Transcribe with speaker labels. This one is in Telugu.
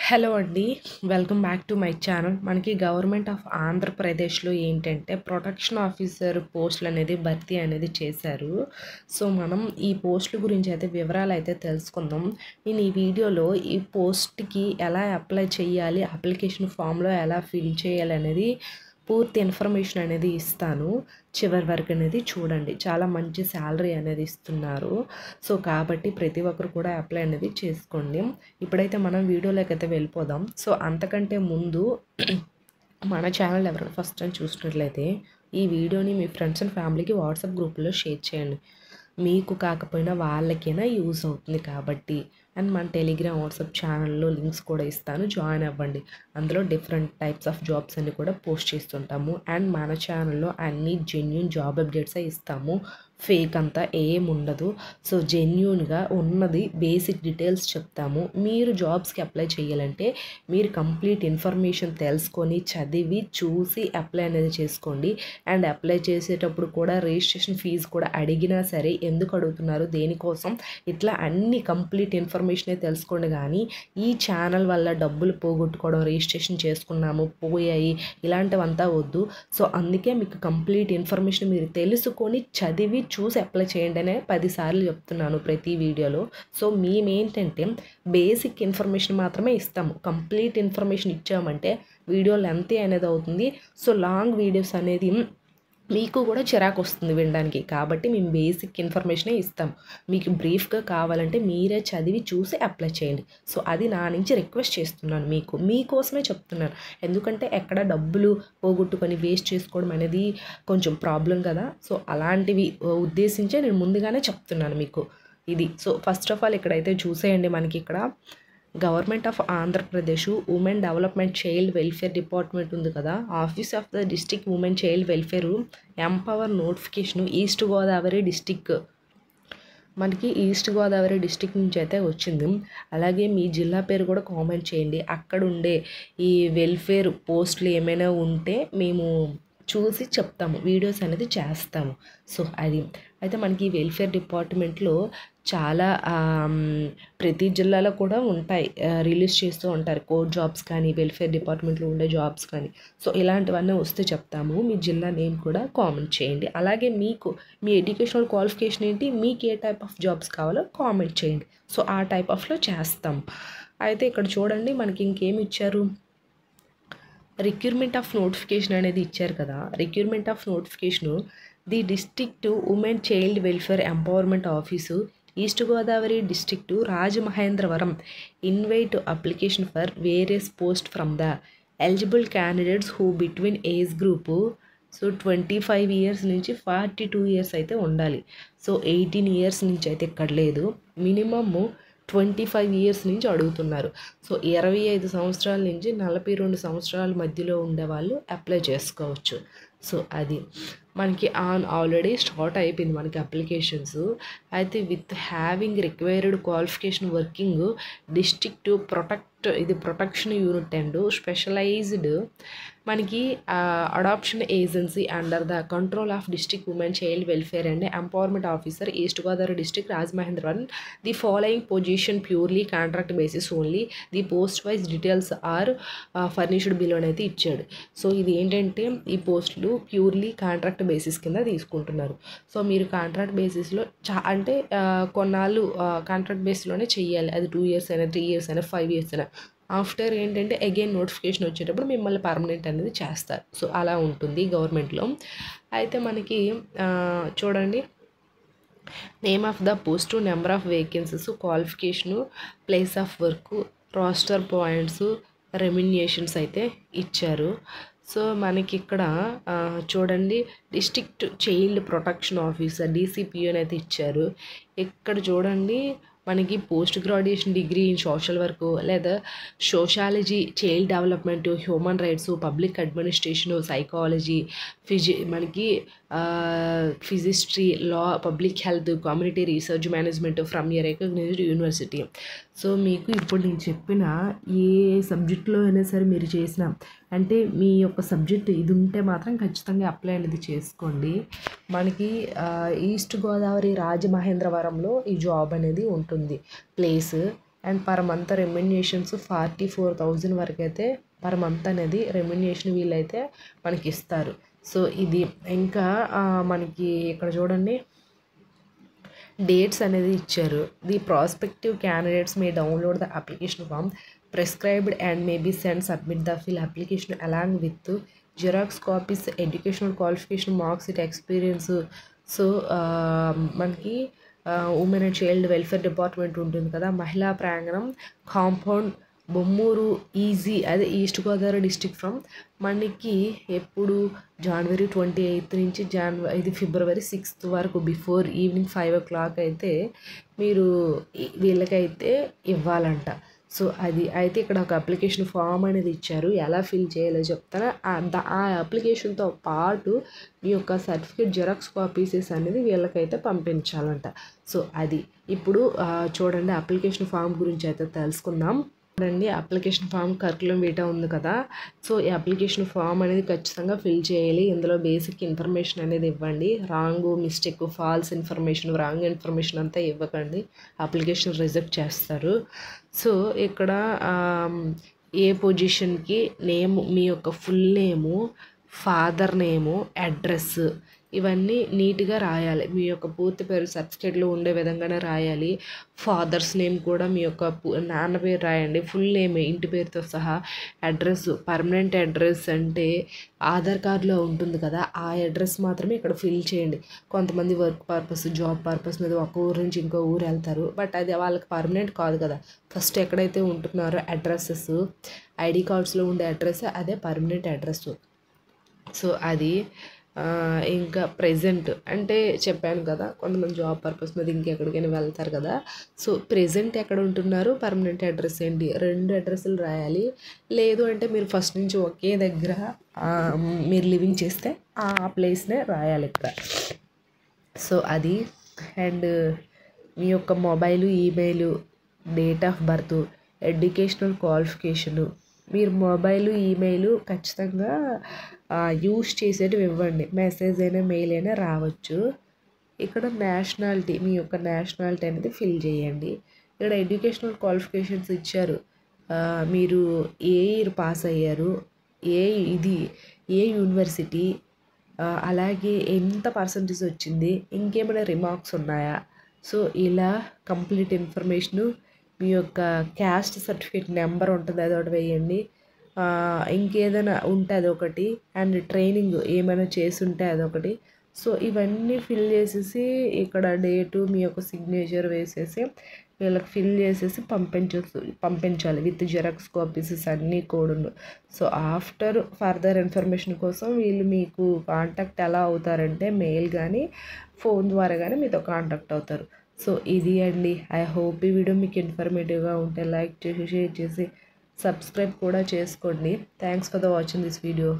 Speaker 1: హలో అండి. Welcome back to my channel. మనకి గవర్నమెంట్ ఆఫ్ ఆంధ్రప్రదేశ్‌లో ఏంటంటే ప్రొటెక్షన్ ఆఫీసర్ పోస్టులనేది భర్తీ అనేది చేశారు. సో, మనం ఈ పోస్టుల గురించి అయితే వివరాలైతే తెలుసుకుందాం. నేను ఈ వీడియోలో ఈ పోస్ట్‌కి ఎలా అప్లై చేయాలి, అప్లికేషన్ ఫామ్‌లో ఎలా ఫిల్ చేయాలనేది పూర్తి ఇన్ఫర్మేషన్ అనేది ఇస్తాను. చివరి వరకు అనేది చూడండి. చాలా మంచి శాలరీ అనేది ఇస్తున్నారు. సో, కాబట్టి ప్రతి ఒక్కరు కూడా అప్లై అనేది చేసుకోండి. ఇప్పుడైతే మనం వీడియోలోకైతే వెళ్ళిపోదాం. సో, అంతకంటే ముందు మన ఛానల్ ఎవరైనా ఫస్ట్ టైం చూసినట్లయితే ఈ వీడియోని మీ ఫ్రెండ్స్ అండ్ ఫ్యామిలీకి వాట్సాప్ గ్రూప్లో షేర్ చేయండి. మీకు కాకపోయినా వాళ్ళకైనా యూజ్ అవుతుంది కాబట్టి. అండ్ మన టెలిగ్రామ్, వాట్సాప్ ఛానల్లో లింక్స్ కూడా ఇస్తాను, జాయిన్ అవ్వండి. అందులో డిఫరెంట్ టైప్స్ ఆఫ్ జాబ్స్ అన్ని కూడా పోస్ట్ చేస్తుంటాము. అండ్ మన ఛానల్లో అన్ని జెన్యూన్ జాబ్ అప్డేట్సే ఇస్తాము. ఫేక్ అంతా ఏం ఉండదు. సో, జెన్యూన్గా ఉన్నది బేసిక్ డీటెయిల్స్ చెప్తాము. మీరు జాబ్స్కి అప్లై చేయాలంటే మీరు కంప్లీట్ ఇన్ఫర్మేషన్ తెలుసుకొని చదివి చూసి అప్లై అనేది చేసుకోండి. అండ్ అప్లై చేసేటప్పుడు కూడా రిజిస్ట్రేషన్ ఫీజు కూడా అడిగినా సరే ఎందుకు అడుగుతున్నారు, దేనికోసం, ఇట్లా అన్ని కంప్లీట్ ఇన్ఫర్మేషనే తెలుసుకోండి. కానీ ఈ ఛానల్ వల్ల డబ్బులు పోగొట్టుకోవడం, రిజిస్ట్రేషన్ చేసుకున్నాము పోయాయి ఇలాంటివంతా వద్దు. సో, అందుకే మీకు కంప్లీట్ ఇన్ఫర్మేషన్ మీరు తెలుసుకొని చదివి చూసి అప్లై చేయండి అనే 10 సార్లు చెప్తున్నాను ప్రతి వీడియోలో. సో, మేమేంటంటే బేసిక్ ఇన్ఫర్మేషన్ మాత్రమే ఇస్తాము. కంప్లీట్ ఇన్ఫర్మేషన్ ఇచ్చామంటే వీడియో లెంతీ అనేది అవుతుంది. సో, లాంగ్ వీడియోస్ అనేది మీకు కూడా చిరాకు వస్తుంది వినడానికి. కాబట్టి మేము బేసిక్ ఇన్ఫర్మేషనే ఇస్తాం. మీకు బ్రీఫ్గా కావాలంటే మీరే చదివి చూసి అప్లై చేయండి. సో, అది నా నుంచి రిక్వెస్ట్ చేస్తున్నాను మీకోసమే చెప్తున్నాను. ఎందుకంటే ఎక్కడ డబ్బులు పోగొట్టుకొని వేస్ట్ చేసుకోవడం అనేది కొంచెం ప్రాబ్లం కదా. సో, అలాంటివి ఉద్దేశించే నేను ముందుగానే చెప్తున్నాను మీకు ఇది. సో, ఫస్ట్ ఆఫ్ ఆల్ ఇక్కడైతే చూసేయండి. మనకి ఇక్కడ government of Andhra Pradesh women development child welfare department ఉంది కదా. Office of the district women child welfare empower notification east Godavari district, మనకి ఈస్ట్ గోదావరి డిస్టిక్ నుంచి అయితే వచ్చింది. అలాగే మీ జిల్లా పేరు కూడా కామెంట్ చేయండి. అక్కడ ఉండే ఈ వెల్ఫేర్ పోస్టులు ఏమైనా ఉంటే మేము చూసి చెప్తాము, వీడియోస్ అనేది చేస్తాము. సో, అది అయితే మనకి వెల్ఫేర్ డిపార్ట్మెంట్లో చాలా ప్రతి జిల్లాలో కూడా ఉంటాయి, రిలీజ్ చేస్తూ ఉంటారు కోడ్ జాబ్స్ కానీ, వెల్ఫేర్ డిపార్ట్మెంట్లో ఉండే జాబ్స్ కానీ. సో, ఇలాంటివన్నీ వస్తే చెప్తాము. మీ జిల్లా నేమ్ కూడా కామెంట్ చేయండి. అలాగే మీకు మీ ఎడ్యుకేషనల్ క్వాలిఫికేషన్ ఏంటి, మీకు ఏ టైప్ ఆఫ్ జాబ్స్ కావాలో కామెంట్ చేయండి. సో, ఆ టైప్ ఆఫ్లో చేస్తాం. అయితే ఇక్కడ చూడండి మనకి ఇంకేమి ఇచ్చారు, రిక్రూట్మెంట్ ఆఫ్ నోటిఫికేషన్ అనేది ఇచ్చారు కదా. Recruitment of notification the district women child welfare empowerment office east Godavari district Rajamahendravaram invite application for various post from the eligible candidates who between age group so 25 years నుంచి 42 ఇయర్స్ అయితే ఉండాలి. సో, 18 ఇయర్స్ నుంచి అయితే ఇక్కడ లేదు. మినిమమ్ 25 ఇయర్స్ నుంచి అడుగుతున్నారు. సో, 25 సంవత్సరాల నుంచి 42 సంవత్సరాల మధ్యలో ఉండేవాళ్ళు అప్లై చేసుకోవచ్చు. సో, అది మనకి ఆల్రెడీ స్టార్ట్ అయిపోయింది మనకి అప్లికేషన్స్. అయితే with having required qualification working district protection unit and specialized మనకి adoption agency under the control of district women child welfare and empowerment officer east Godavari district Rajamahendravaram. The following position purely contract basis only. The post wise details are furnished below అయితే ఇచ్చాడు. సో, ఇది ఏంటంటే ఈ పోస్టులు ప్యూర్లీ కాంట్రాక్ట్ బేసిస్ కింద తీసుకుంటున్నారు. సో, మీరు కాంట్రాక్ట్ బేసిస్లో అంటే కొన్నాళ్ళు కాంట్రాక్ట్ బేస్లోనే చెయ్యాలి. అది 2 ఇయర్స్ అయినా, 3 ఇయర్స్ అయినా, 5 ఇయర్స్ అయినా. ఆఫ్టర్ ఏంటంటే అగైన్ నోటిఫికేషన్ వచ్చేటప్పుడు మిమ్మల్ని పర్మనెంట్ అనేది చేస్తారు. సో, అలా ఉంటుంది గవర్నమెంట్లో. అయితే మనకి చూడండి, name of the post, number of vacancies, qualification, place of work, roster points, remunerations అయితే ఇచ్చారు. సో, మనకి ఇక్కడ చూడండి district child protection officer DCPO అయితే ఇచ్చారు. ఇక్కడ చూడండి మనకి post graduation degree in social work లేదా sociology, child development, human rights, public administration, psychology, మనకి ఫిజిస్ట్రీ, law, public health, community research management from a recognized university. So, మీకు ఇప్పుడు నేను చెప్పిన ఏ సబ్జెక్ట్లో అయినా సరే మీరు చేసిన అంటే మీ యొక్క సబ్జెక్ట్ ఇది ఉంటే మాత్రం ఖచ్చితంగా అప్లై అనేది చేసుకోండి. మనకి ఈస్ట్ గోదావరి రాజమహేంద్రవరంలో ఈ జాబ్ అనేది ఉంటుంది place. And per month remunerations 44,000 వరకు అయితే పర్ మంత్ అనేది రెమ్యునేషన్ వీళ్ళైతే మనకి ఇస్తారు. సో ఇది ఇంకా మనకి ఇక్కడ చూడండి డేట్స్ అనేది ఇచ్చారు. The prospective candidates may download the application form prescribed and may be send submit the fill application along with xerox copies, educational qualification, marks, it experience. So మనకి women and child welfare department ఉంటుంది కదా, మహిళా ప్రాంగణం కాంపౌండ్, బొమ్మూరు, ఈజీ, అదే ఈస్ట్ గోదావరి డిస్టిక్ ఫ్రమ్ మనకి ఎప్పుడు January 28 నుంచి February 6 వరకు బిఫోర్ ఈవినింగ్ 5 o'clock అయితే మీరు వీళ్ళకైతే ఇవ్వాలంట. సో అది అయితే ఇక్కడ ఒక అప్లికేషన్ ఫామ్ అనేది ఇచ్చారు, ఎలా ఫిల్ చేయాలో చెప్తాను. ఆ అప్లికేషన్తో పాటు మీ యొక్క సర్టిఫికేట్ జిరాక్స్ కాపీసెస్ అనేది వీళ్ళకైతే పంపించాలంట. సో అది ఇప్పుడు చూడండి అప్లికేషన్ ఫామ్ గురించి అయితే తెలుసుకుందాం. చూడండి అప్లికేషన్ ఫామ్ కరికులం వీటా ఉంది కదా, సో ఈ అప్లికేషన్ ఫామ్ అనేది ఖచ్చితంగా ఫిల్ చేయాలి. ఇందులో బేసిక్ ఇన్ఫర్మేషన్ అనేది ఇవ్వండి. Wrong, mistake, false information, wrong information అంతా ఇవ్వకండి, అప్లికేషన్ రిజెక్ట్ చేస్తారు. సో ఇక్కడ ఏ పొజిషన్కి నేమ్, మీ యొక్క full name, father name, address ఇవన్నీ నీట్గా రాయాలి. మీ యొక్క పూర్తి పేరు సర్టిఫికేట్లో ఉండే విధంగానే రాయాలి. ఫాదర్స్ నేమ్ కూడా మీ యొక్క నాన్న పేరు రాయండి, ఫుల్ నేమ్ ఇంటి పేరుతో సహా. అడ్రస్, పర్మనెంట్ అడ్రస్ అంటే ఆధార్ కార్డులో ఉంటుంది కదా, ఆ అడ్రస్ మాత్రమే ఇక్కడ ఫిల్ చేయండి. కొంతమంది వర్క్ పర్పస్, జాబ్ పర్పస్ మీద ఒక ఊరు నుంచి ఇంకో ఊరు వెళ్తారు, బట్ అది వాళ్ళకి పర్మనెంట్ కాదు కదా. ఫస్ట్ ఎక్కడైతే ఉంటున్నారో అడ్రస్సెస్, ఐడి కార్డ్స్లో ఉండే అడ్రస్ అదే పర్మనెంట్ అడ్రస్. సో అది ఇంకా ప్రెజెంట్ అంటే చెప్పాను కదా, కొంతమంది జాబ్ పర్పస్ మీద ఇంకెక్కడికైనా వెళ్తారు కదా. సో ప్రెజెంట్ ఎక్కడ ఉంటున్నారు, పర్మనెంట్ అడ్రస్ ఏంటి, 2 అడ్రస్లు రాయాలి. లేదు అంటే మీరు ఫస్ట్ నుంచి ఒకే దగ్గర మీరు లివింగ్ చేస్తే ఆ ప్లేస్నే రాయాలి ఇక్కడ. సో అది అండ్ మీ యొక్క mobile, email, date of birth, educational qualification, మీరు మొబైల్, ఈమెయిల్ ఖచ్చితంగా యూస్ చేసేటివి ఇవ్వండి. మెసేజ్ అయినా మెయిల్ అయినా రావచ్చు. ఇక్కడ నేషనాలిటీ, మీ యొక్క నేషనాలిటీ అనేది ఫిల్ చేయండి. ఇక్కడ ఎడ్యుకేషనల్ క్వాలిఫికేషన్స్ ఇచ్చారు, మీరు ఏ ఇయర్ పాస్ అయ్యారు, ఏ యూనివర్సిటీ, అలాగే ఎంత పర్సంటేజ్ వచ్చింది, ఇంకేమైనా రిమార్క్స్ ఉన్నాయా. సో ఇలా కంప్లీట్ ఇన్ఫర్మేషను, మీ యొక్క క్యాస్ట్ సర్టిఫికేట్ నెంబర్ ఉంటుంది అదొకటి వేయండి, ఇంకేదైనా ఉంటే అదొకటి, అండ్ ట్రైనింగ్ ఏమైనా చేసుంటే అదొకటి. సో ఇవన్నీ ఫిల్ చేసేసి ఇక్కడ డేటు, మీ యొక్క సిగ్నేచర్ వేసేసి వీళ్ళకి ఫిల్ చేసేసి పంపించాలి విత్ జిరాక్స్ కాపీసెస్ అన్నీ కూడాను. సో ఆఫ్టర్ ఫర్దర్ ఇన్ఫర్మేషన్ కోసం వీళ్ళు మీకు కాంటాక్ట్ ఎలా అవుతారంటే మెయిల్ కానీ ఫోన్ ద్వారా కానీ మీతో కాంటాక్ట్ అవుతారు. సో ఇది అండి. ఐ హోప్ ఈ వీడియో మీకు ఇన్ఫర్మేటివ్గా ఉంటే లైక్ చేసి, షేర్ చేసి, సబ్స్క్రైబ్ కూడా చేసుకోండి. Thanks for the watching this video.